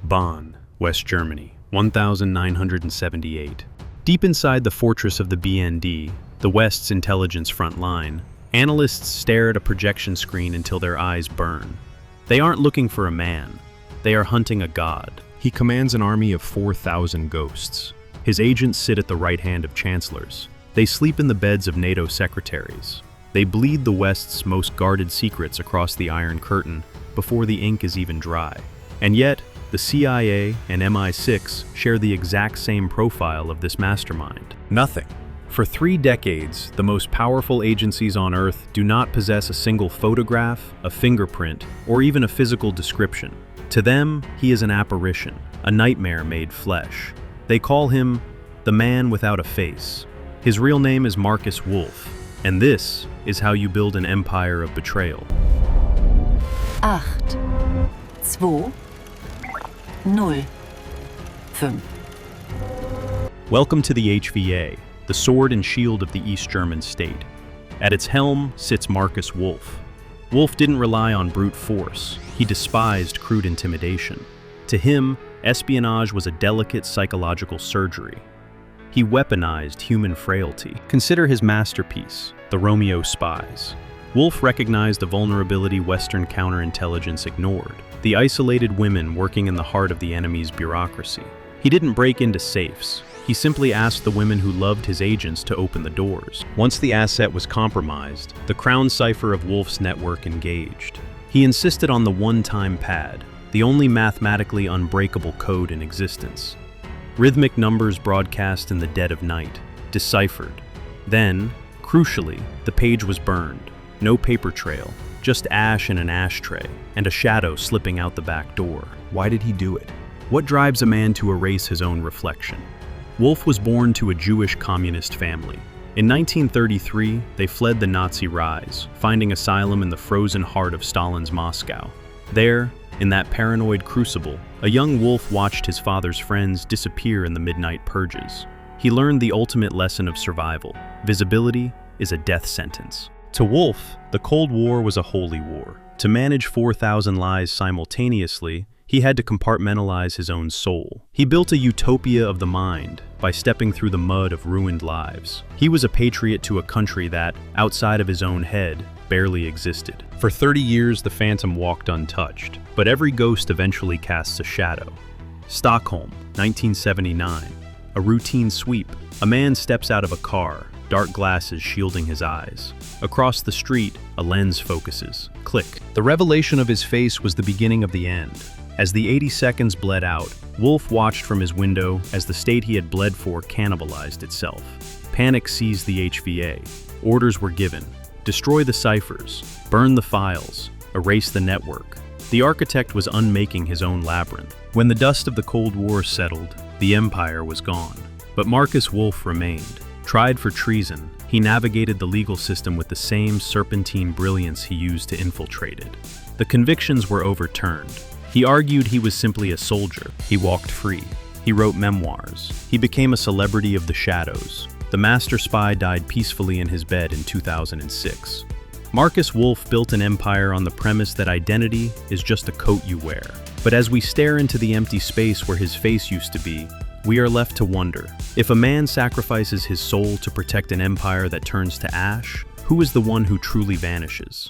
Bonn, West Germany, 1978. Deep inside the fortress of the BND, the West's intelligence front line, analysts stare at a projection screen until their eyes burn. They aren't looking for a man. They are hunting a god. He commands an army of 4,000 ghosts. His agents sit at the right hand of chancellors. They sleep in the beds of NATO secretaries. They bleed the West's most guarded secrets across the Iron Curtain before the ink is even dry. And yet, the CIA and MI6 share the exact same profile of this mastermind. Nothing. For 3 decades, the most powerful agencies on Earth do not possess a single photograph, a fingerprint, or even a physical description. To them, he is an apparition, a nightmare made flesh. They call him the man without a face. His real name is Markus Wolf, and this is how you build an empire of betrayal. 8, 2, 0, 5. Welcome to the HVA, the sword and shield of the East German state. At its helm sits Markus Wolf. Wolf didn't rely on brute force. He despised crude intimidation. To him, espionage was a delicate psychological surgery. He weaponized human frailty. Consider his masterpiece, the Romeo Spies. Wolf recognized the vulnerability Western counterintelligence ignored, the isolated women working in the heart of the enemy's bureaucracy. He didn't break into safes. He simply asked the women who loved his agents to open the doors. Once the asset was compromised, the Crown Cipher of Wolf's network engaged. He insisted on the one-time pad, the only mathematically unbreakable code in existence. Rhythmic numbers broadcast in the dead of night, deciphered. Then, crucially, the page was burned. No paper trail, just ash in an ashtray, and a shadow slipping out the back door. Why did he do it? What drives a man to erase his own reflection? Wolf was born to a Jewish communist family. In 1933, they fled the Nazi rise, finding asylum in the frozen heart of Stalin's Moscow. There, in that paranoid crucible, a young Wolf watched his father's friends disappear in the midnight purges. He learned the ultimate lesson of survival. Visibility is a death sentence. To Wolf, the Cold War was a holy war. To manage 4,000 lies simultaneously, he had to compartmentalize his own soul. He built a utopia of the mind by stepping through the mud of ruined lives. He was a patriot to a country that, outside of his own head, barely existed. For 30 years, the Phantom walked untouched, but every ghost eventually casts a shadow. Stockholm, 1979. A routine sweep. A man steps out of a car, dark glasses shielding his eyes. Across the street, a lens focuses. Click. The revelation of his face was the beginning of the end. As the 80 seconds bled out, Wolf watched from his window as the state he had bled for cannibalized itself. Panic seized the HVA. Orders were given. Destroy the ciphers, burn the files, erase the network. The architect was unmaking his own labyrinth. When the dust of the Cold War settled, the empire was gone. But Markus Wolf remained. Tried for treason, he navigated the legal system with the same serpentine brilliance he used to infiltrate it. The convictions were overturned. He argued he was simply a soldier. He walked free. He wrote memoirs. He became a celebrity of the shadows. The master spy died peacefully in his bed in 2006. Markus Wolf built an empire on the premise that identity is just a coat you wear. But as we stare into the empty space where his face used to be, we are left to wonder, if a man sacrifices his soul to protect an empire that turns to ash, who is the one who truly vanishes?